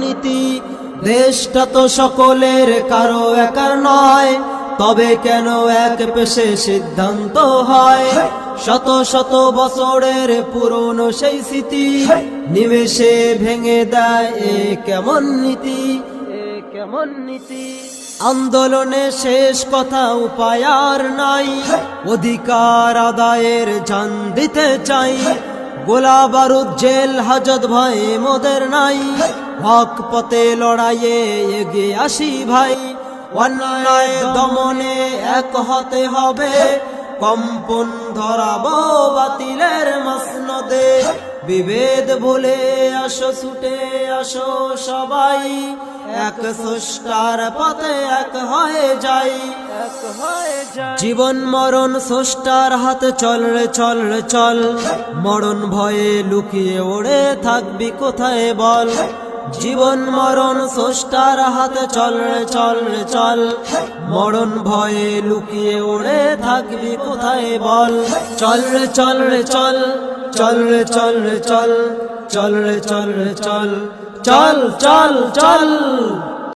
নীতি। দেশটা তো সকলের কারো একার নয়, তবে কেন এক পেশে সিদ্ধান্ত হয়? শত শত বছরের পুরনো সেই স্মৃতি নিমেষে ভেঙে দেয় এ কেমন নীতি, এ কেমন নীতি। আন্দোলনে শেষ কথা উপায় আর নাই, অধিকার আদায়ের জান দিতে চাই। গোলা বারুদ জেল হাজত ভয় মোদের নাই, হক পথে লড়াইয়ে এগিয়ে আসি ভাই। অন্যায় দমনে এক হতে হবে, কম্পন ধরাবো বাতিলের মসনদে। বিভেদ ভুলে আসো, ছুটে আসো সবাই, এক স্রষ্টার পথে এক হয়ে যাই, এক হয়ে যাই। জীবন মরণ স্রষ্টার হাতে, চল রে চল রে চল, মরণ ভয়ে লুকিয়ে ওড়ে থাকবি কোথায় বল? জীবন মরণ স্রষ্টার হাতে, চল রে চল রে চল, মরণ ভয়ে লুকিয়ে ওড়ে থাকবি কোথায় বল? চল রে চল রে চল, চল রে চল রে চল, চল রে চল রে চল, চল চল চল।